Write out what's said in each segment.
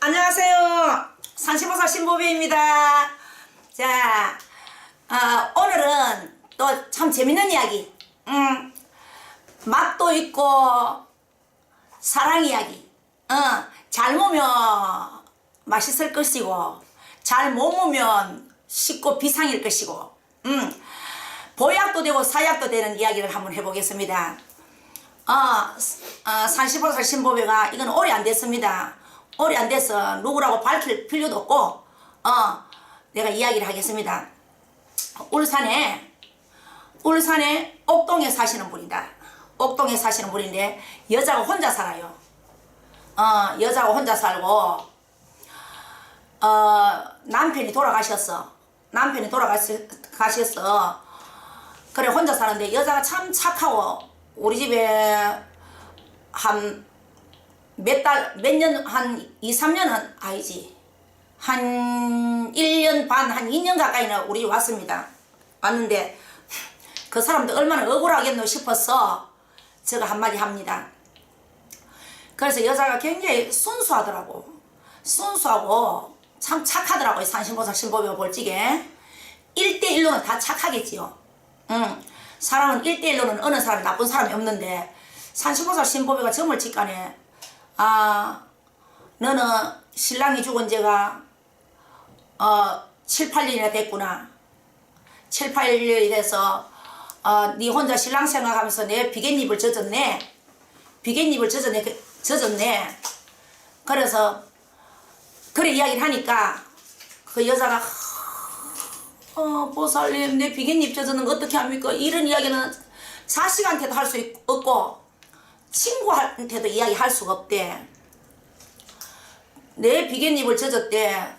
안녕하세요. 산시보살 신보배입니다. 자, 오늘은 또 참 재밌는 이야기. 맛도 있고 사랑 이야기. 잘 먹으면 맛있을 것이고 잘 못 먹으면 쉽고 비상일 것이고 보약도 되고 사약도 되는 이야기를 한번 해보겠습니다. 산시보살 신보배가 이건 오래 안 됐습니다. 오래 안 돼서 누구라고 밝힐 필요도 없고 내가 이야기를 하겠습니다. 울산에 옥동에 사시는 분이다. 옥동에 사시는 분인데 여자가 혼자 살아요. 여자가 혼자 살고 남편이 돌아가셨어. 그래 혼자 사는데 여자가 참 착하고 우리 집에 한 몇 년, 한 2, 3년은 아니지. 한 1년 반, 한 2년 가까이는 우리 왔습니다. 왔는데 그 사람도 얼마나 억울하겠노 싶어서 제가 한마디 합니다. 그래서 여자가 굉장히 순수하더라고. 순수하고 참 착하더라고요. 산신보살 신보배가 볼지게 1대1로는 다 착하겠지요. 사람은 1대1로는 어느 사람이 나쁜 사람이 없는데 산신보살 신보배가 점을 직간에 너는 신랑이 죽은 지가 7, 8년이나 됐구나. 7, 8년이 돼서 네 혼자 신랑 생각하면서 내 비갯잎을 젖었네. 젖었네. 그래서 그래 이야기를 하니까 그 여자가 보살님 내 비갯잎 젖었는 거 어떻게 합니까? 이런 이야기는 자식한테도 할 수 없고 친구한테도 이야기할 수가 없대. 내 비갯잎을 젖었대.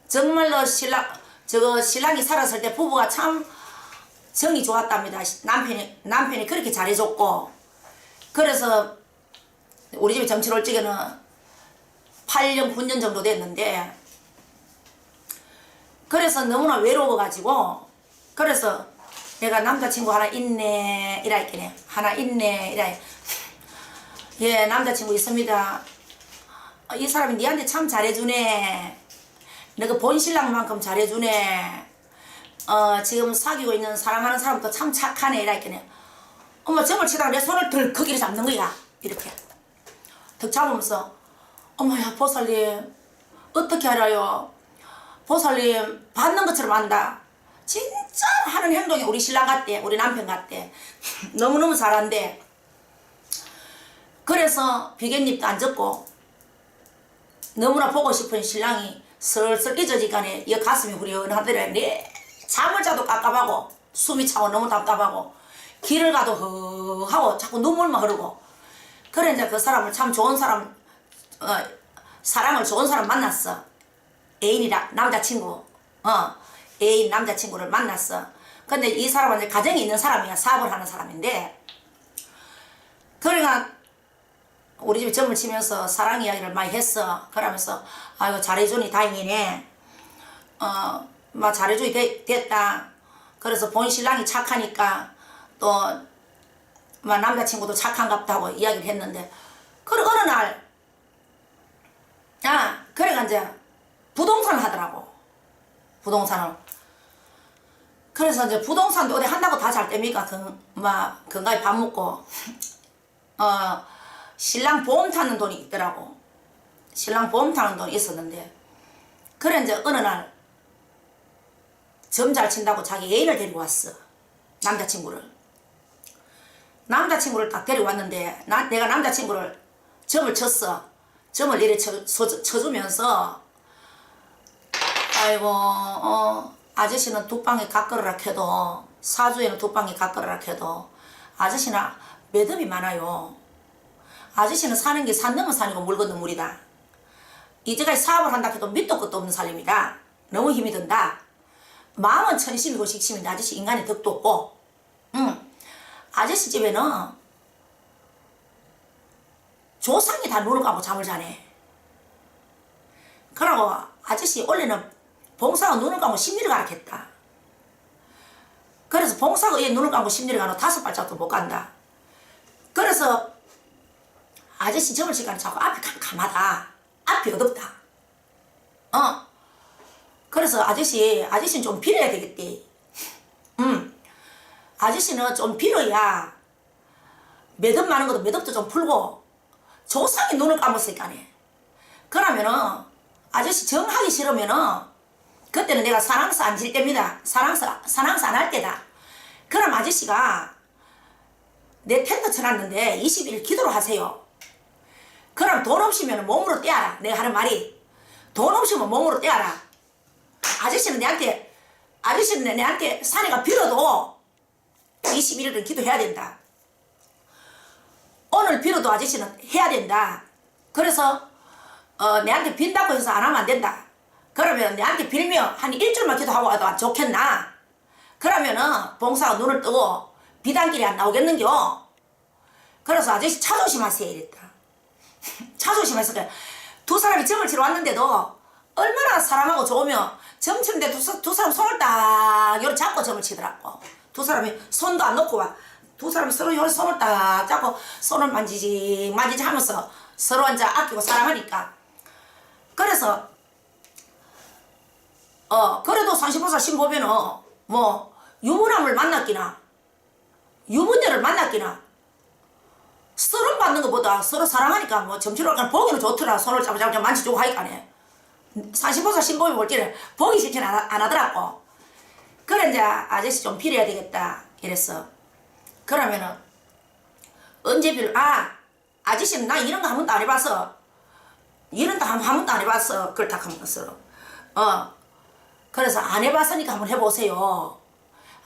정말로 신랑이 살았을 때 부부가 참 정이 좋았답니다. 남편이 그렇게 잘해줬고. 그래서 우리 집에 점칠 올 적에는 8년, 9년 정도 됐는데 그래서 너무나 외로워가지고 그래서 내가 남자친구 하나 있네 이라 했겠네. 하나 있네 이라 해. 예, 남자친구 있습니다. 이 사람이 니한테 참 잘해주네. 너가 본 신랑만큼 잘해주네. 지금 사귀고 있는 사랑하는 사람도 참 착하네 이라 했겠네. 엄마 점을 치다가 내 손을 덜컥이를 잡는 거야. 이렇게 턱 잡으면서 어머야 보살님 어떻게 알아요? 보살님 받는 것처럼 안다. 진짜 하는 행동이 우리 신랑 같대. 우리 남편 같대. 너무너무 잘한대. 그래서 비갯잎도 안 젖고 너무나 보고 싶은 신랑이 슬슬 잊어지간에 이 가슴이 후련하더래. 내 잠을 자도 깝깝하고 숨이 차고 너무 답답하고 길을 가도 허하고 자꾸 눈물만 흐르고 그래 이제 그 사람을 참 좋은 사람 사랑을 좋은 사람 만났어. 애인이라 남자친구 애인 남자친구를 만났어. 근데 이 사람은 이제 가정이 있는 사람이야. 사업을 하는 사람인데 그러니까 우리 집에 점을 치면서 사랑 이야기를 많이 했어. 그러면서 아이고 잘해주니 다행이네. 막 잘해주니 됐다. 그래서 본 신랑이 착하니까 또 막 남자친구도 착한갑다고 이야기를 했는데 그래 어느 날 그래가 이제 부동산을 하더라고. 부동산을. 그래서 이제 부동산도 어디 한다고 다 잘 됩니까? 건강에 밥 먹고 신랑 보험 타는 돈이 있더라고. 신랑 보험 타는 돈이 있었는데 그래 이제 어느 날 점 잘 친다고 자기 애인을 데리고 왔어. 남자친구를 딱 데려왔는데 내가 남자친구를 점을 쳤어. 점을 이렇게 쳐주면서 아이고 아저씨는 두 방에 가끌어라 해도 사주에는 두 방에 가끌어라 해도 아저씨는 매듭이 많아요. 아저씨는 사는 게 산 넘은 산이고 물 건너 물이다. 이제까지 사업을 한다 해도 밑도 끝도 없는 사람이다. 너무 힘이 든다. 마음은 천심이고 식심인데 아저씨 인간의 덕도 없고 아저씨 집에는 조상이 다 눈을 감고 잠을 자네. 그러고 아저씨 원래는 봉사가 눈을 감고 심리를 가르쳤다. 그래서 봉사가 얘 눈을 감고 심리를 가는 5발짝도 못 간다. 그래서 아저씨 점을 시간에 자꾸 앞이 캄캄하다. 앞이 어둡다. 그래서 아저씨는 좀 빌어야 되겠대. 아저씨는 좀 빌어야 매듭 많은 것도 매듭도 좀 풀고 조상이 눈을 감았으니까네. 그러면은 아저씨 정하기 싫으면은 그때는 내가 사랑서 안 질 때입니다. 사랑서 안 할 때다. 그럼 아저씨가 내 텐트 쳐놨는데 20일 기도를 하세요. 그럼 돈 없으면 몸으로 떼어라. 내가 하는 말이 돈 없으면 몸으로 떼어라. 아저씨는 내한테 사내가 빌어도 21일은 기도해야 된다. 오늘 빌어도 아저씨는 해야 된다. 그래서 내한테 빈다고 해서 안 하면 안 된다. 그러면 내한테 빌면 한 일주일만 기도하고 와도 좋겠나? 그러면은 봉사가 눈을 뜨고 비단길이 안 나오겠는겨? 그래서 아저씨 차 조심하세요 이랬다. 차 조심하세요. 두 사람이 점을 치러 왔는데도 얼마나 사람하고 좋으면 점 치는데 두 사람 손을 딱 요렇게 잡고 점을 치더라고. 두 사람이 손도 안 놓고 와. 두 사람이 서로 요렇게 손을 딱 잡고 손을 만지지 하면서 서로 이제 아끼고 사랑하니까. 그래서 그래도 산시보살 신보면은 뭐 유부남을 만났기나 유부녀를 만났기나 서른 받는 것보다 서로 사랑하니까 뭐 점치러 가면 보기는 좋더라. 손을 잡아 만지주고 하니까네. 산시보살 신보이 볼 때는 보기 싫긴 안 하더라고. 그래 이제 아저씨 좀 빌어야 되겠다 이랬어. 그러면은 언제 빌어? 아저씨는 나 이런 거 한 번도 안 해봤어. 이런 거 한 번도 안 해봤어. 그걸 딱 하면서 그래서 안 해봤으니까 한번 해보세요.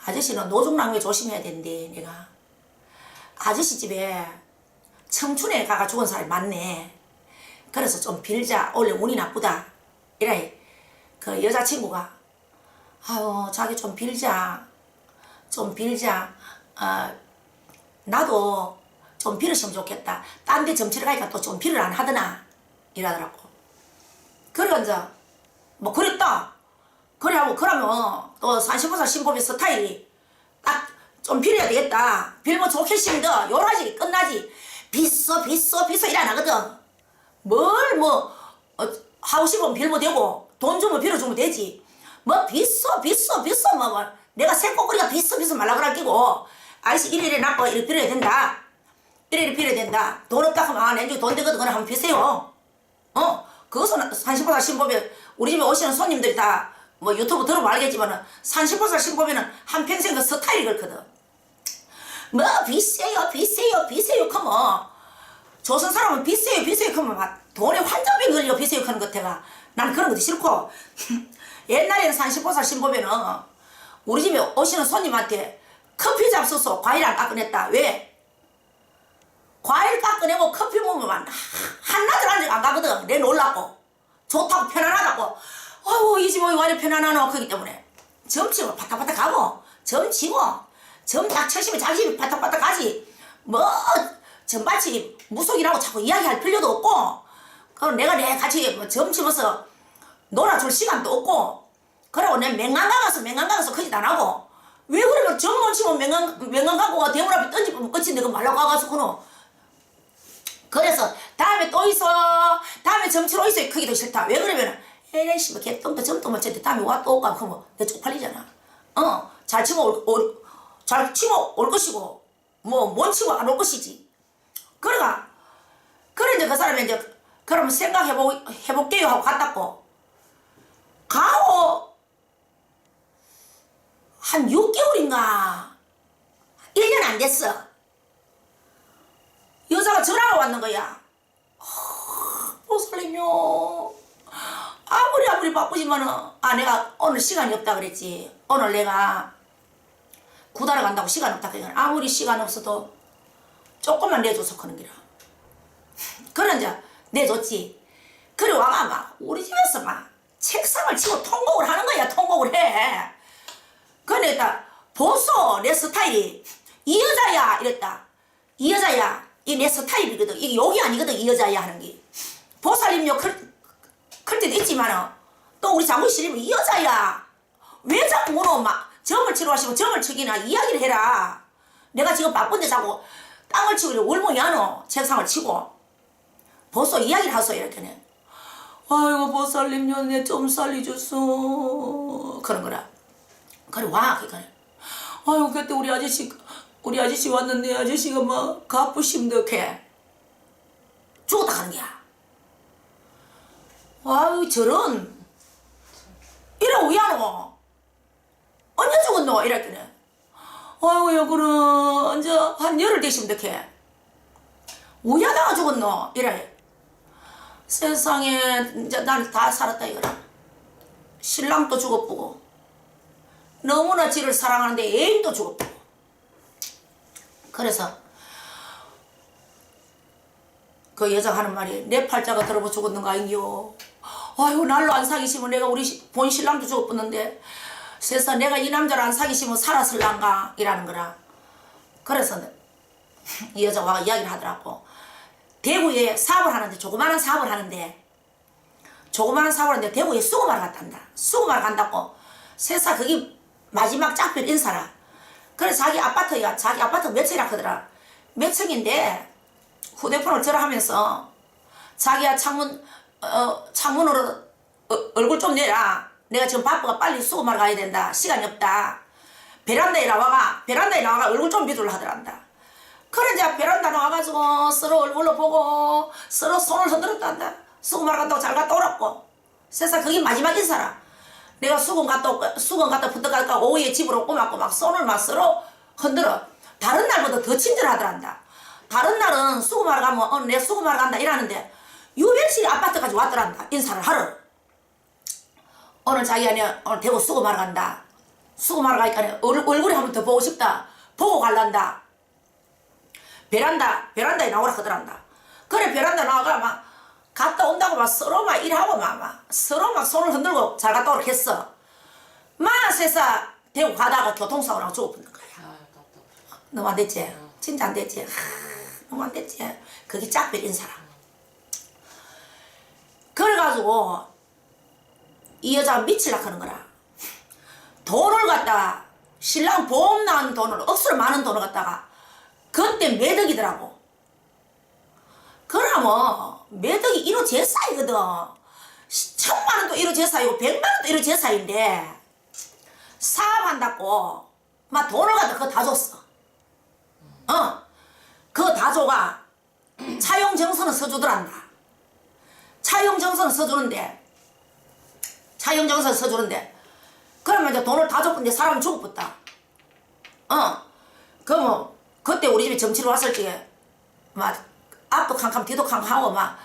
아저씨는 노중랑회 조심해야 된대. 내가 아저씨 집에 청춘에 가가 죽은 사람이 많네. 그래서 좀 빌자. 원래 운이 나쁘다 이래. 그 여자친구가 아유 자기 좀 빌자. 나도 좀 빌으시면 좋겠다. 딴 데 점치러 가니까 또 좀 빌을 안 하더나 이러더라고. 그래 이제 뭐 그랬다. 그래 하고 그러면 또 산시보살 신법의 스타일이 딱 좀 빌어야 되겠다. 빌면 좋겠습니다. 요라지 끝나지. 빗소 이래 안 하거든. 뭘 뭐 하고 싶으면 빌면 되고 돈 주면 빌어주면 되지. 뭐 빗소 뭐 내가 새꼬꾸리가 빗소 말라 그러기고 아이씨 이래 나빠 이래 빌어야 된다. 이래 빌어야 된다. 돈 없다 하면 내 집에 돈 되거든. 그래 한번 비세요. 그것은 산시보살 신법에 우리 집에 오시는 손님들이 다 뭐 유튜브 들어보면 알겠지만은 산시보살 신법에는 한평생 그 스타일이 그렇거든. 뭐 비세요 그러면 조선 사람은 비세요 그러면 막 돈에 환자병 걸려 비세요 하는 것 같아. 난 그런 것도 싫고 옛날에는 산시보살 신법에는 우리 집에 오시는 손님한테 커피 잡숴서 과일 안 깎아냈다. 왜? 과일 깎아내고 커피 먹으면 한나절 안 가거든. 내 놀랍고 좋다고 편안하다고. 아이고 이 집 왜 이리 편안하노. 그렇기 때문에 점치고 바닥바닥 가고 점치고 점 딱 쳐시면 자기 집이 바닥바닥 가지. 뭐 점밭이 무속이라고 자꾸 이야기할 필요도 없고 그럼 내가 같이 뭐 점치면서 놀아줄 시간도 없고 그러고 내 맹강 가서 커지도 안 하고 왜 그러면 점못 치면 맹강 갖고 대문 앞에 던지면 끝인데 그 말라고 가서 그노. 그래서 다음에 또 있어. 다음에 점치러 있어. 크기도 싫다. 왜 그러면은 에이씨 뭐 개똥도 점도 못 쳤는데 다음에 와 또 오까 그러면 내 쪽팔리잖아. 잘 치면 올 것이고 뭐 못 치면 안 올 것이지. 그래 이제 그 사람이 이제 그러면 생각해볼게요 하고 갔다고 가오 한 6개월인가 1년 안 됐어. 여자가 전화가 왔는 거야. 보살님요 아무리 바쁘지만은 내가 오늘 시간이 없다 그랬지. 오늘 내가 구달에 간다고 시간 없다 그러니까 아무리 시간 없어도 조금만 내줘서 그런 기라. 그래 이제 내줬지. 그래 와가 막 우리 집에서 막 책상을 치고 통곡을 하는 거야. 통곡을 해. 그래 딱 보소 내 스타일이 이 여자야 이랬다. 이 여자야 이 내 스타일이거든. 이게 욕이 아니거든. 이 여자야 하는 게. 보살님요 클 때도 있지만은 또 우리 장모씨님은 이 여자야 왜 자꾸 문어 막 점을 치러 하시고 점을 치기나 이야기를 해라. 내가 지금 바쁜데 자꾸 땅을 치고 울모야노 책상을 치고 벌써 이야기를 하소 이렇게는. 아이고 보살님요 내 좀 살려줬어 그런 거라. 그래 와 그러니까 아이고 그때 우리 아저씨 왔는데 아저씨가 막 가쁘심덕해 죽었다 가는 거야. 아유 저런 이래 왜하노 언제 죽었노 이랬더니 아이고야 그럼 이제 한 열흘 되심덕해 우야다가 죽었노 이래. 세상에 이제 난 다 살았다 이거라. 신랑도 죽어보고 너무나 지를 사랑하는데 애인도 죽어보고. 그래서 그 여자가 하는 말이 내 팔자가 들어보 죽었는 거 아니요. 아이고 날로 안 사귀시면 내가 우리 본 신랑도 죽어봤는데 세상 내가 이 남자를 안 사귀시면 살았을란가 이라는 거라. 그래서 이 여자가 이야기를 하더라고. 대구에 사업을 하는데 조그마한 사업을 하는데 대구에 수금하러 갔단다. 수금하러 간다고 세상 그게 마지막 짝별 인사라. 그래서 자기 아파트 몇 층이라 하더라. 몇 층인데 휴대폰을 전화하면서 자기야 창문으로 얼굴 좀 내라. 내가 지금 바쁘가 빨리 수금하러 가야 된다. 시간이 없다. 베란다에 나와가 얼굴 좀 비둘라 하더란다. 그래 이제 베란다 나와가지고 서로 얼굴로 보고 서로 손을 흔들었단다. 수금하러 간다고 잘 갔다 오라고. 세상 그게 마지막 인사라. 내가 수금 갔다 붙어갈까 오후에 집으로 오고 막 손을 막 서로 흔들어. 다른 날보다 더 친절하더란다. 다른 날은 수금하러 가면 내 수금하러 간다 이러는데 유별실이 아파트까지 왔더란다. 인사를 하러. 오늘 자기가 오늘 대구 수금하러 간다. 수금하러 가니까 얼굴이 한 번 더 보고 싶다. 보고 갈란다. 베란다에 나오라 하더란다. 그래 베란다 나와가 막 갔다 온다고 막 서로 막 일하고 막 서로 막 손을 흔들고 잘 갔다 오라 했어. 막 세상 대구 가다가 교통사고 나고 죽어버린 거야. 너무 안 됐지? 진짜 안 됐지? 너무 안 됐지? 그게 짝별 인사라. 그래가지고 이 여자가 미치려고 하는 거라. 돈을 갖다가 신랑 보험 나온 돈을 억수로 많은 돈을 갖다가 그때 매덕이더라고. 그러면 매덕이 1호 제사이거든. 1000만원도 1호 제사이고 100만원도 1호 제사인데 사업한다고 막 돈을 갖다 그거 다 줬어. 그거 다 줘가 차용정서는 써주더란다. 차용정서는 써주는데 그러면 이제 돈을 다 줬는데 사람은 죽어버렸다. 그러면 그때 우리 집에 정치를 왔을 적에 막 앞도 캄캄 뒤도 캄캄하고 막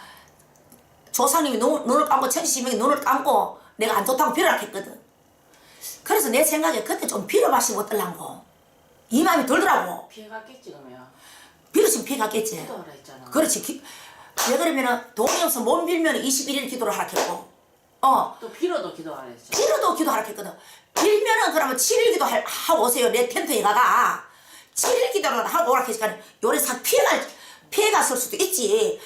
조상님이 눈을 감고 천지시명이 눈을 감고 내가 안 좋다고 빌어라 했거든. 그래서 내 생각에 그때 좀 빌어봤으면 어떨란고 이 마음이 들더라고. 피해갔겠지 그러면. 빌었으면 피해갔겠지. 기도하라 했잖아. 그렇지. 왜 그러면은 돈이 없어 몸 빌면 21일 기도를 하라 했고 또 빌어도 기도하라 했죠. 빌어도 기도하라 했거든. 빌면은 그러면 7일 기도 하고 오세요. 내 텐트에 가가 7일 기도를 하고 오라 했으니까 요래 싹 피해갔을 수도 있지.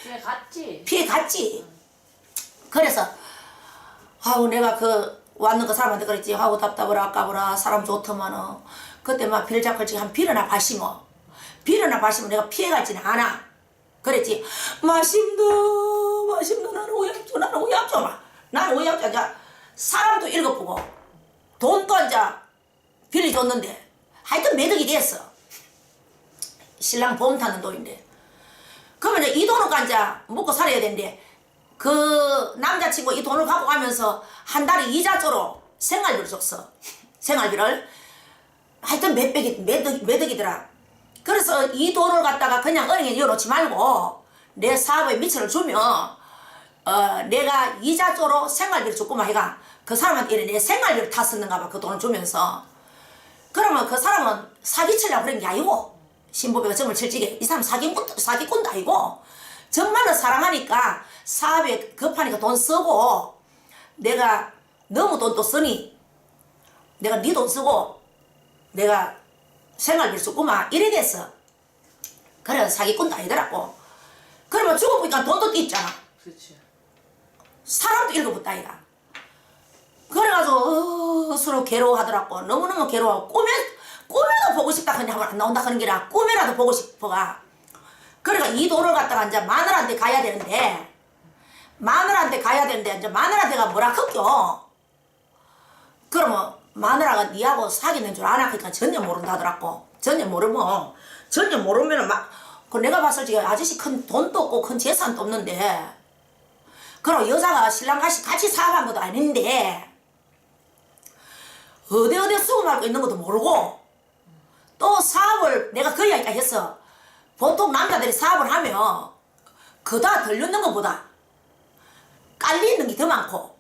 피해갔지. 그래서 아우 내가 그 왔는 그 사람한테 그랬지. 아우 답답하라 아까보라 사람 좋더만은 그때 막 빌자걸지 한 빌어나 봐시면 내가 피해갈지는 않아. 그랬지. 마심도 나는 오약조 나는 오약조 사람도 읽어보고 돈도 이제 빌려줬는데 하여튼 매덕이 됐어. 신랑 보험 타는 돈인데 그러면 이 돈을 이제 먹고 살아야 되는데 그 남자친구 이 돈을 갖고 가면서 한 달에 이자조로 생활비를 줬어. 생활비를 하여튼 매덕이더라. 그래서 이 돈을 갖다가 그냥 은행에 넣어놓지 말고 내 사업에 미천을 주면 내가 이자조로 생활비를 줬구만 해가 그 사람한테 내 생활비를 다 썼는가 봐. 그 돈을 주면서 그러면 그 사람은 사기치려고 그런 게 아니고 신보배가 점을 칠지게 이 사람 사기꾼도 아니고 정말로 사랑하니까 사업에 급하니까 돈 쓰고 내가 너무 돈도 쓰니 내가 네 돈 쓰고 내가 생활비를 썼구만 이래 됐어. 그래서 사기꾼도 아니더라고. 그러면 죽어보니까 돈도 띄있잖아. 그렇지. 사람도 읽어붙다 이가. 그래가지고 서로 괴로워하더라고. 너무너무 괴로워하고 꿈에도 보고 싶다 근데 하면 안 나온다 하는 게라 꿈에라도 보고 싶어가. 그러니까 이 돈을 갖다가 이제 마누라한테 가야 되는데 마누라한테 가야 되는데 이제 마누라한테가 뭐라 했겨. 그러면 마누라가 니하고 사귀는 줄 아나? 그러니까 전혀 모른다더라고. 전혀 모르면은 막 그 내가 봤을 때 아저씨 큰 돈도 없고 큰 재산도 없는데 그럼 여자가 신랑 같이 사업한 것도 아닌데 어디 수금할 거 있는 것도 모르고 또 사업을 내가 그 이야기까지 했어. 보통 남자들이 사업을 하면 그다 들르는 것보다 깔리는 게 더 많고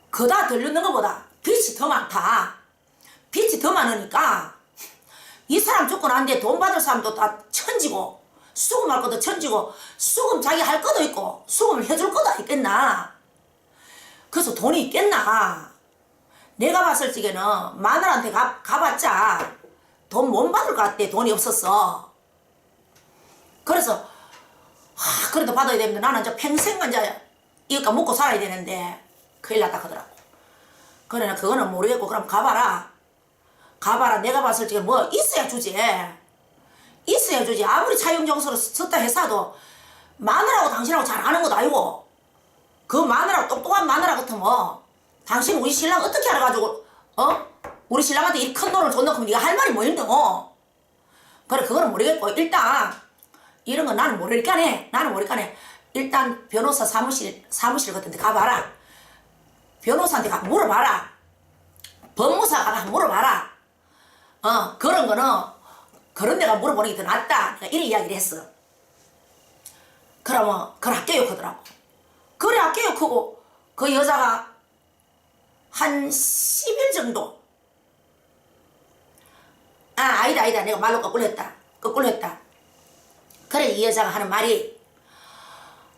그다 들르는 것보다 빚이 더 많다. 빚이 더 많으니까 이 사람 죽고 난 뒤에 돈 받을 사람도 다 천지고 수금할 것도 천지고 수금 자기 할 것도 있고 수금을 해줄 것도 있겠나. 그래서 돈이 있겠나. 내가 봤을 적에는 마누라한테 가봤자 돈 못 받을 것 같아. 돈이 없었어. 그래서 그래도 받아야 되는데 나는 이제 평생 이제 이거 먹고 살아야 되는데 큰일 났다 하더라고. 그래 나 그거는 모르겠고 그럼 가봐라. 내가 봤을 적에 뭐 있어야 주지. 아무리 차용정서로 썼다 해서도 마누라하고 당신하고 잘 아는 것도 아니고 그 마누라하고 똑똑한 마누라 같으면 당신 우리 신랑 어떻게 알아가지고 우리 신랑한테 이 큰 돈을 줬노 그러면 네가 할 말이 뭐 있노. 그래 그거는 모르겠고 일단 이런 건 나는 모르니까 일단 변호사 사무실 같은 데 가봐라. 변호사한테 가 물어봐라. 법무사가 가 물어봐라. 그런 거는 그런 데가 물어보는 게 더 낫다. 내가 이런 이야기를 했어. 그러면 그걸 학교육 하더라고. 그래 학교육 하고 그 여자가 한 10일 정도 아니다 내가 말로 거꾸로 했다. 그래 이 여자가 하는 말이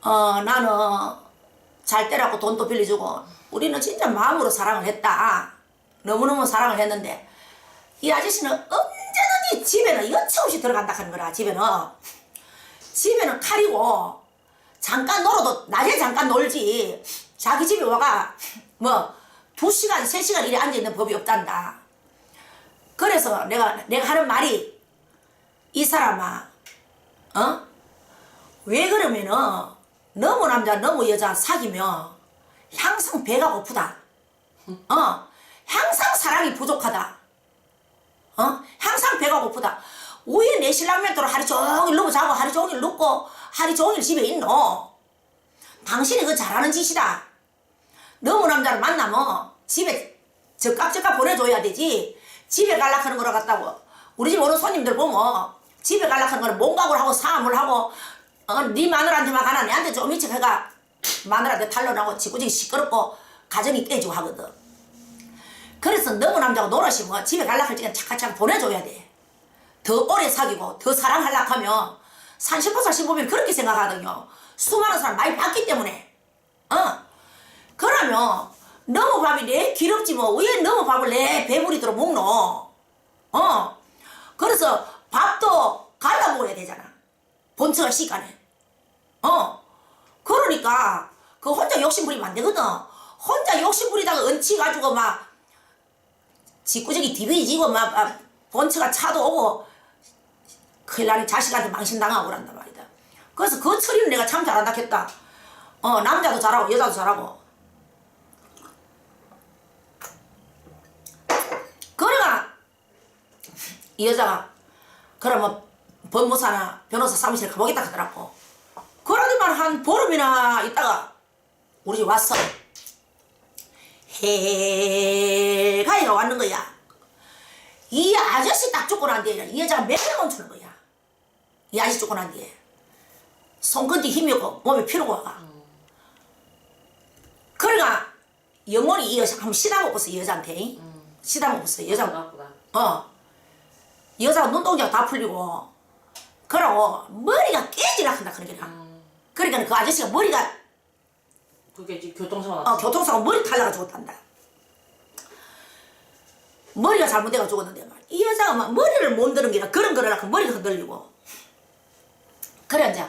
나는 잘 때라고 돈도 빌려주고 우리는 진짜 마음으로 사랑을 했다. 너무너무 사랑을 했는데 이 아저씨는 언제든지 집에는 여차없이 들어간다 하는 거라. 집에는 칼이고 잠깐 놀아도 낮에 잠깐 놀지 자기 집에 와가 뭐 2시간 3시간 이래 앉아있는 법이 없단다. 그래서 내가 하는 말이 이 사람아 왜 그러면은 너무 남자 너무 여자 사귀면 항상 배가 고프다. 항상 사랑이 부족하다. 항상 배가 고프다. 왜 내 신랑 멘토를 하루 종일 누워 자고 하루 종일 눕고 하루 종일 집에 있노? 당신이 그 잘하는 짓이다. 너무 남자를 만나면 집에 적값 보내줘야 되지. 집에 갈라 하는 거라 같다고. 우리 집 오는 손님들 보면 집에 갈라 하는 거는 몸각을 하고 사암을 하고 네 마누라한테만 가나 내한테 좀 일찍 해가 마누라한테 탄로나고 지구지기 시끄럽고 가정이 깨지고 하거든. 그래서 너무 남자가 놀아시면 집에 갈라 할 적엔 차카차카 보내줘야 돼. 더 오래 사귀고 더 사랑하려고 하면 30살 15면 그렇게 생각하거든요. 수많은 사람 많이 봤기 때문에. 그러면 너무 밥이 내 기름지 뭐 왜 너무 밥을 내 배부리도록 먹노. 그래서 밥도 갈라 먹어야 되잖아. 본처가 시간에. 그러니까 그 혼자 욕심 부리면 안 되거든. 혼자 욕심 부리다가 얹히가지고 막 짓구저기 디비지고 막 본처가 차도 오고 큰일 나니 자식한테 망신당하고 그런단 말이다. 그래서 그 처리는 내가 참 잘한다 했다. 남자도 잘하고 여자도 잘하고. 그래가 이 여자가 그러면 법무사나 변호사 사무실 가보겠다 하더라고. 그러더만 한 보름이나 있다가 우리 집 왔어. 해가이가 왔는 거야. 이 아저씨 딱 죽고 난 뒤에 이 여자가 몇백원 주는 거야. 이 아저씨 죽고 난 뒤에 손끝이 힘이 없고 몸에 피로가 와가. 그러니까 영원히 이 여자 한번 시다 먹었어. 이 여자한테 시다 먹었어. 여자가 여자가 눈동자가 다 풀리고 그러고 머리가 깨지라 한다 그런 게라. 그러니까 그 아저씨가 머리가 그게 지금 교통사고 교통사고 머리 탈라가 죽었단다. 머리가 잘못돼가 죽었는데 말. 이 여자가 막 머리를 못 드는 게라 그런 거라 머리가 흔들리고. 그래 이제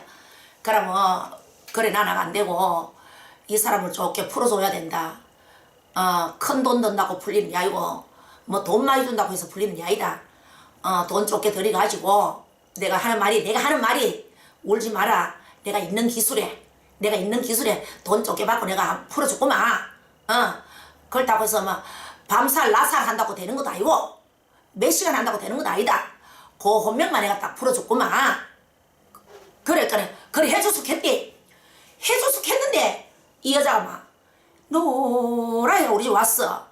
그러면 그래 나는 안 되고 이 사람을 좋게 풀어줘야 된다. 큰 돈 든다고 풀리는 게 아니고 뭐 돈 많이 준다고 해서 풀리는 게 아니다. 돈 좋게 들여가지고 내가 하는 말이 울지 마라. 내가 있는 기술에 내가 있는 기술에 돈 쪼개받고 내가 풀어줬구만. 그렇다고 해서 뭐 밤살 낮살 한다고 되는 것도 아니고 몇 시간 한다고 되는 것도 아니다. 그 혼명만 내가 딱 풀어줬구만. 그래 해주숙했대. 해주숙했는데 이 여자가 막 노랗게 우리 집 왔어.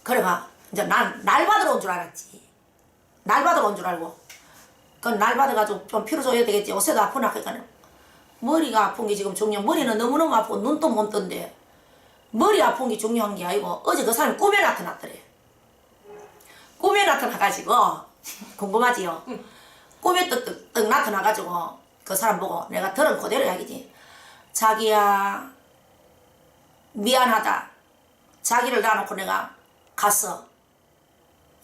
그래가 이제 난 날 받으러 온 줄 알았지. 날 받으러 온 줄 알고 날 받아가지고 좀 피로 줘야 되겠지. 요새도 아프나. 그러니까 머리가 아픈 게 지금 중요한. 머리는 너무너무 아프고 눈도 못 뜬대. 머리 아픈 게 중요한 게 아니고 어제 그 사람이 꿈에 나타났더래. 꿈에 나타나가지고 궁금하지요? 꿈에 떡 나타나가지고 그 사람 보고 내가 들은 그대로 이야기지. 자기야 미안하다. 자기를 놔놓고 내가 갔어.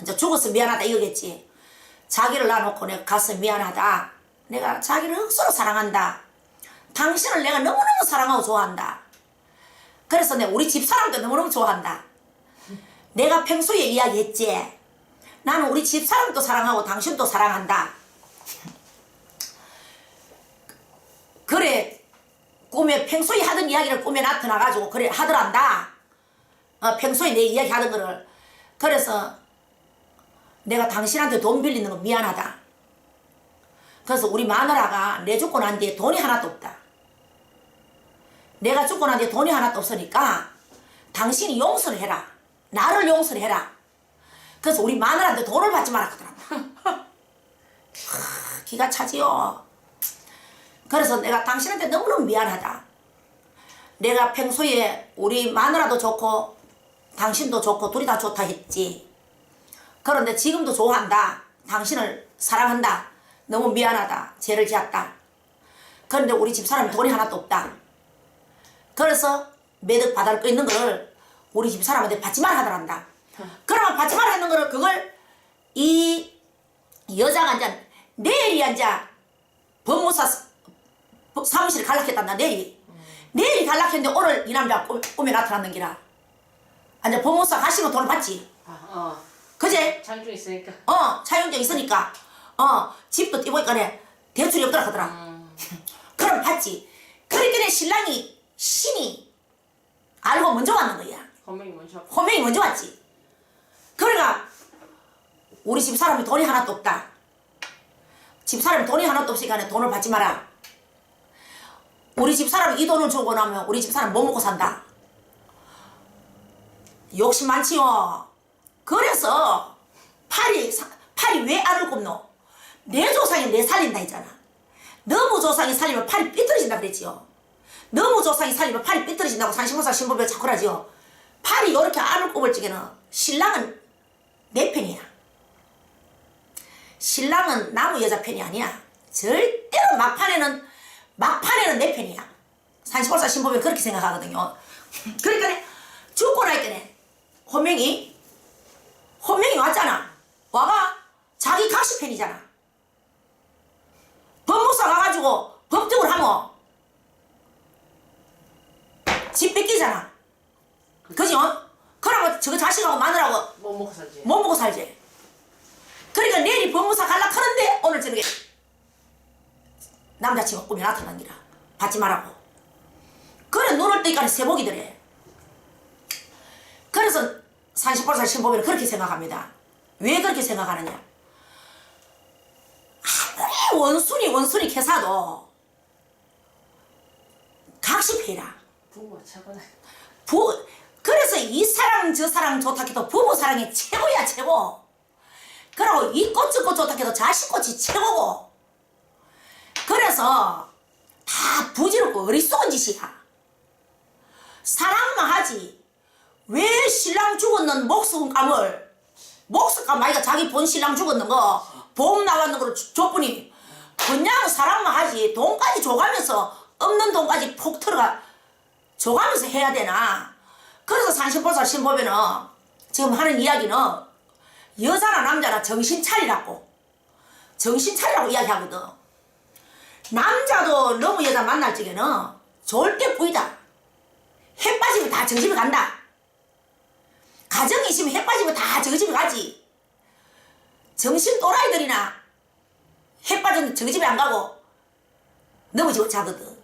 이제 죽어서 미안하다 이거겠지. 자기를 놔놓고 내가 갔어. 미안하다. 내가 자기를 억수로 사랑한다. 당신을 내가 너무너무 사랑하고 좋아한다. 그래서 내가 우리 집사람도 너무너무 좋아한다. 내가 평소에 이야기했지. 나는 우리 집사람도 사랑하고 당신도 사랑한다. 그래 꿈에 평소에 하던 이야기를 꿈에 나타나가지고 그래 하더란다. 평소에 내 이야기 하던 거를. 그래서 내가 당신한테 돈 빌리는 거 미안하다. 그래서 우리 마누라가 내 죽고 난 뒤에 돈이 하나도 없다. 내가 죽고 난 뒤에 돈이 하나도 없으니까 당신이 용서를 해라. 나를 용서를 해라. 그래서 우리 마누라한테 돈을 받지 마라 하더란다. 기가 차지요. 그래서 내가 당신한테 너무너무 미안하다. 내가 평소에 우리 마누라도 좋고 당신도 좋고 둘이 다 좋다 했지. 그런데 지금도 좋아한다. 당신을 사랑한다. 너무 미안하다. 죄를 지었다. 그런데 우리 집사람이 돈이 하나도 없다. 그래서 매덕 바다를 끓 있는 거를 우리 집사람한테 받지 말아 하더란다. 그러면 받지 말아 했는 거를 그걸 이 여자가 이제 내일이 이제 법무사 사무실에 갈락했단다. 내일이 갈락했는데 오늘 이 남자 꿈에 나타났는 기라. 이제 법무사 가시면 돈을 받지. 그제? 자격증 있으니까. 차용증 있으니까. 집도 띄보니까 대출이 없더라 하더라. 그럼 받지. 그러니까 신이 알고 먼저 왔는 거야. 혼명이 먼저 왔지. 그러니까 우리 집사람이 돈이 하나도 없다. 집사람이 돈이 하나도 없으니까 돈을 받지 마라. 우리 집사람이 이 돈을 주고 나면 우리 집사람 뭐 먹고 산다. 욕심 많지요. 그래서 팔이 왜 알을 굽노? 내 조상이 내 살린다 했잖아. 너무 조상이 살리면 팔이 삐뚤어진다 그랬지요. 너무 조상이 살리면 팔이 삐뚤어진다고 산신보살 신법에 자꾸 하지요. 팔이 이렇게 알을 굽을 적에는 신랑은 내 편이야. 신랑은 나무 여자 편이 아니야. 절대로 막판에는 내 편이야. 산신보살 신법에 그렇게 생각하거든요. 그러니까 죽고 나니까 혼명이 왔잖아. 와가 자기 각시 편이잖아. 법무사 가가지고 법정을 하면 집 뺏기잖아. 그지? 그러면 저 자식하고 마누라고 못 먹고 살지. 못 먹고 살지. 그러니까 내일이 법무사 갈라 하는데 오늘 저녁에 남자친구가 꿈에 나타난 기라. 받지 말라고. 그래 눈을 뜨니까 세복이더래. 그래서 산신보살 신법에는 그렇게 생각합니다. 왜 그렇게 생각하느냐? 아무리 원순이 개사도 각시패라. 부부가 최고네. 그래서 이 사랑 저 사랑 좋다 해도 부부 사랑이 최고야 최고. 그리고 이 꽃 저 꽃 좋다 해도 자식 꽃이 최고고. 그래서 다 부질없고 어리석은 짓이야. 사랑만 하지. 왜 신랑 죽었는 목숨감을 아이가 자기 본 신랑 죽었는 거 보험 나왔는 거를 줬더니 그냥 사랑만 하지. 돈까지 줘가면서 없는 돈까지 폭 들어가 줘가면서 해야 되나. 그래서 산신보살 신법에는 지금 하는 이야기는 여자나 남자나 정신 차리라고 이야기하거든. 남자도 너무 여자 만날 적에는 절대 부이다. 해 빠지면 다 저 집에 간다. 가정이 있으면 해 빠지면 다 저 집에 가지. 정신 또라이들이나 해 빠지면 저 집에 안 가고 넘어지고 자거든.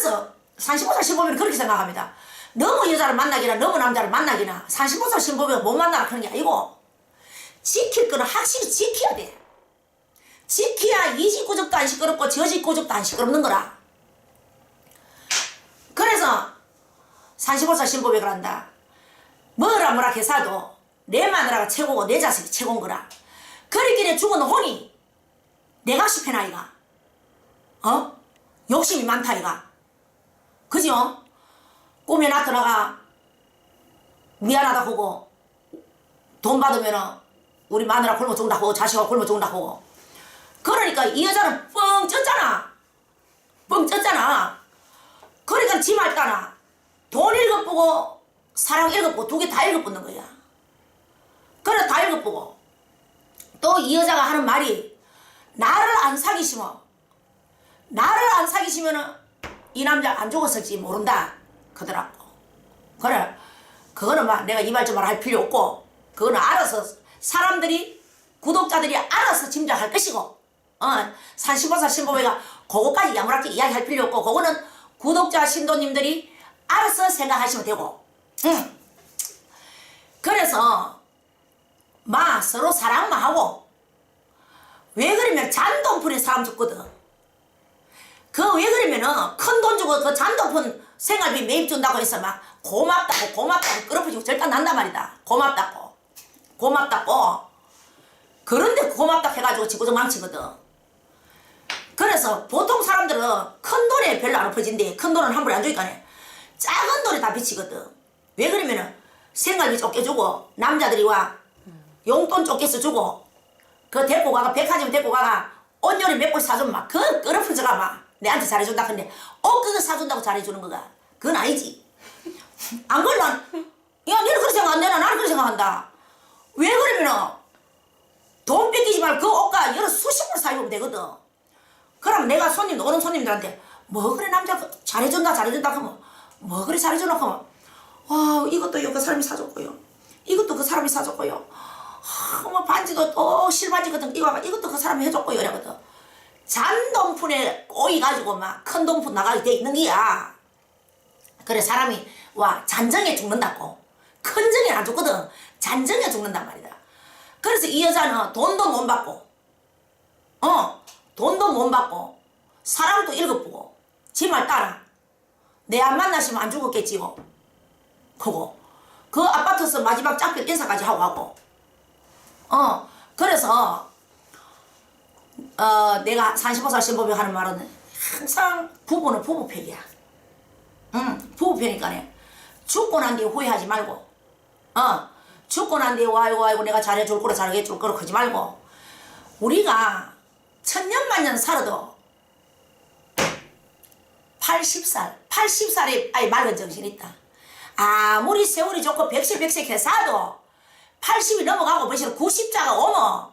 알아서 35살 신보면 그렇게 생각합니다. 너무 여자를 만나기나 너무 남자를 만나기나 35살 신보면 못 만나라 그런 게 아니고 지킬 거는 확실히 지켜야 돼. 지켜야 이 집 구석도 안 시끄럽고 저 집 구석도 안 시끄럽는 거라. 그래서 35살 신보백을 한다. 뭐라 해서도 내 마누라가 최고고 내 자식이 최고인 거라. 그렇기에 죽은 혼이 내가 씹힌 아이가 욕심이 많다 아이가. 그죠? 꿈에 나타나가 미안하다 하고 돈 받으면은 우리 마누라 굶어 죽는다 하고 자식하고 굶어 죽는다 하고. 그러니까 이 여자는 뻥 쪘잖아. 뻥 쪘잖아. 그러니까 지 말따나 돈 읽어보고 사랑 읽어보고 두 개 다 읽어보는 거야. 그래 다 읽어보고 또 이 여자가 하는 말이 나를 안 사귀시면은 이 남자 안 죽었을지 모른다 그러더라고. 그래 그거는 막 내가 이말 좀 할 필요 없고 그거는 알아서 사람들이 구독자들이 알아서 짐작할 것이고 35살 신보배가 그거까지 야무랗게 이야기할 필요 없고 그거는 구독자 신도님들이 알아서 생각하시면 되고. 그래서 막 서로 사랑만 하고 왜 그러면 잔돈푼에 사람 줬거든. 그 왜 그러면은 큰 돈 주고 그 잔돈푼 생활비 매입 준다고 해서 막 고맙다고 끌어붙이고 절대 안 난단 말이다. 고맙다고 그런데 고맙다 해가지고 지구정 망치거든. 그래서 보통 사람들은 큰 돈에 별로 안 엎어진대. 큰 돈은 함부로 안 주니까 작은 돈에 다 비치거든. 왜 그러면은 생활비 좁게 주고 남자들이 와 용돈 좁게서 주고 그 데리고 가가 백화점 데리고 가가 옷 요리 몇 벌 사주면 막 그 끌어붙여가 막 내한테 잘해준다. 근데 옷 그거 사준다고 잘해주는 거가 그건 아니지. 안 그럴라 야 너는 그렇게 생각 안 되나 나는 그렇게 생각한다. 왜 그러면은 돈 뺏기지 말고 그 옷가 여러 수십 벌 사입으면 되거든. 그럼 내가 오는 손님들한테 뭐 그래 남자 잘해준다 하면 뭐 그래 잘해주나 하면 와 이것도 그 사람이 사줬고요. 이것도 그 사람이 사줬고요. 뭐 반지도 또 실반지 같은 이것도 그 사람이 해줬고요. 이러거든. 잔돈푼에 꼬이가지고 막 큰 돈푼 나가게 돼 있는 거야. 그래 사람이 와 잔정에 죽는다고. 큰 정에 안 죽거든. 잔정에 죽는단 말이다. 그래서 이 여자는 돈도 못 받고 돈도 못 받고 사람도 읽어보고 지 말 따라 내 안 만나시면 안 죽었겠지요. 그거 그 아파트에서 마지막 짝필 인사까지 하고 그래서 내가 35살 신보배 하는 말은 항상 부부는 부부편이야. 부부편이니까네 죽고 난 뒤에 후회하지 말고 죽고 난 뒤에 아이고 내가 잘해줄 거라 잘해줄 거라 그러지 말고 우리가 천년만년 살아도 80살에 아이 맑은 정신이 있다. 아무리 세월이 좋고 100세 해사도 80이 넘어가고 벌써 90자가 오면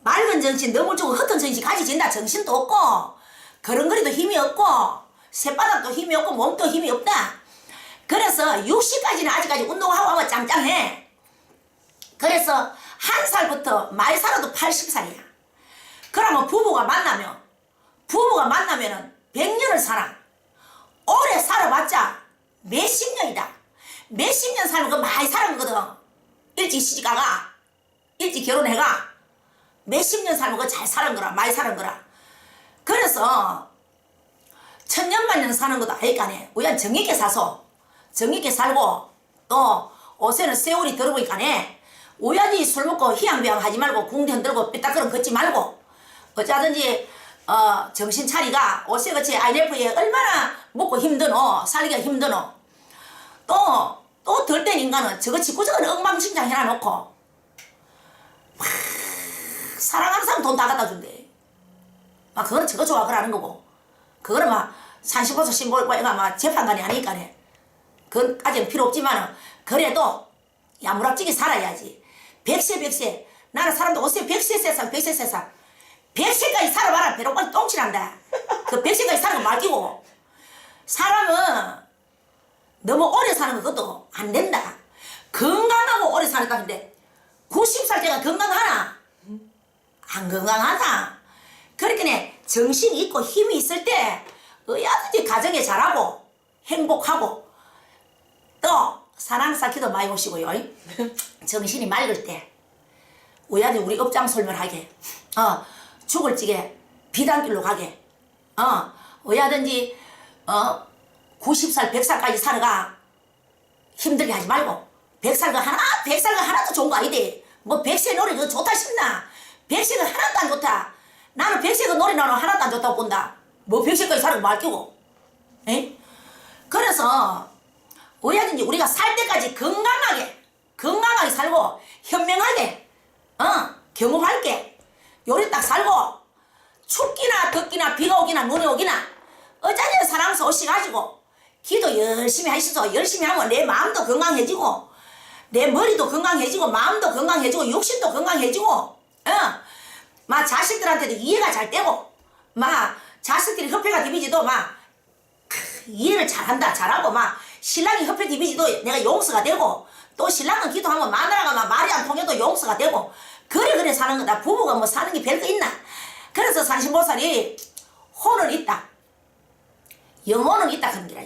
맑은 정신 너무 주고 흩은 정신 가지진다. 정신도 없고 걸음걸이도 힘이 없고 쇳바닥도 힘이 없고 몸도 힘이 없다. 그래서 60까지는 아직까지 운동하고 하면 짱짱해. 그래서 한 살부터 많이 살아도 80살이야. 그러면 부부가 만나면은 100년을 살아. 오래 살아봤자 몇십 년이다. 몇십 년 살면 그 많이 사는 거거든. 일찍 시집가가 일찍 결혼해가 몇십 년 살면 그 잘 사는 거라. 많이 사는 거라. 그래서 천년만년 사는 것도 아니까네. 우리는 정있게 사서 정있게 살고 또 옷에는 세월이 들어보니까네 우연히 술 먹고 희양비양 하지 말고 궁디 흔들고 삐딱거름 걷지 말고 어쩌든지 정신 차리가 옷에 그치 IMF에 얼마나 먹고 힘드노 살기가 힘드노 또 덜 땐 인간은 저거 짓고저거는 엉망진창 해놔놓고 막 사랑하는 사람 돈 다 갖다 준대. 막 그거는 저거 좋아 그러는 거고 그거는 막 35세 신고가 애가 막 재판관이 아니니까네. 그건까지는 필요 없지만은 그래도 야무락지게 살아야지. 100세 나는 사람도 100세 세상 100세까지 살아봐라. 배로까지 똥칠한다. 그 100세까지 사는 거 말기고 사람은 너무 오래 사는 거 그것도 안 된다. 건강하고 오래 살았다는데 90살 때가 건강하나? 안 건강하다. 그러니까 정신이 있고 힘이 있을 때 어디든지 가정에 잘하고 행복하고 또 사랑사 기도 많이 오시고요. 정신이 맑을 때 우야들 우리 업장 솔멸하게 죽을 찌게 비단길로 가게 어야든지 90살 100살까지 살아가 힘들게 하지 말고 100살가 하나도 좋은 거 아니대. 뭐 100세 노래 그거 좋다 싶나. 100세가 하나도 안 좋다. 나는 100세가 노래 나는 하나도 안 좋다고 본다. 뭐 100세까지 살아도 말끼고. 에? 그래서 어야든지 우리가 살 때까지 건강하게 살고 현명하게 경험할게 요리 딱 살고 춥기나 덥기나 비가 오기나 눈이 오기나 어쩌면 사랑서 오시가지고 기도 열심히 하시소. 열심히 하면 내 마음도 건강해지고 내 머리도 건강해지고 마음도 건강해지고 육신도 건강해지고 막 자식들한테도 이해가 잘 되고 막 자식들이 협회가 디비지도 막 이해를 잘하고 막 신랑이 협회 디비지도 내가 용서가 되고 또 신랑은 기도하면 마누라가 막 말이 안 통해도 용서가 되고 그래 사는 거다. 부부가 뭐 사는 게 별거 있나. 그래서 산신보살이 혼은 있다. 영혼은 있다 그런 게라.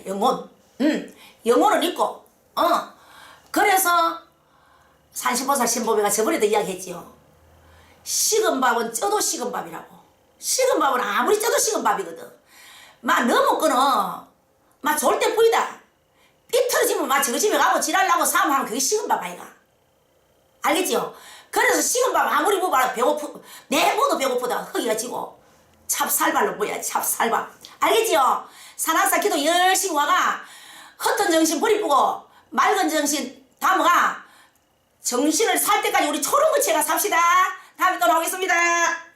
영혼은 있고 그래서 산신보살 신보배가 저번에도 이야기했지요. 식은 밥은 쪄도 식은 밥이라고. 식은 밥은 아무리 쪄도 식은 밥이거든. 막 너무 끊어. 막 좋을 때 뿌이다. 삐뚤어지면 막 저 집에 가고 지랄나고 싸움하면 그게 식은 밥 아이가. 알겠지요? 그래서 식은 밥 아무리 먹어봐라 내 모두 배고프다 허기가 지고 찹쌀밥로 뭐야 찹쌀밥. 알겠지요? 산악사 기도 열심히 와가 헛된 정신 버리고 맑은 정신 담아가 정신을 살 때까지 우리 초롱거체가 삽시다. 다음에 또 나오겠습니다.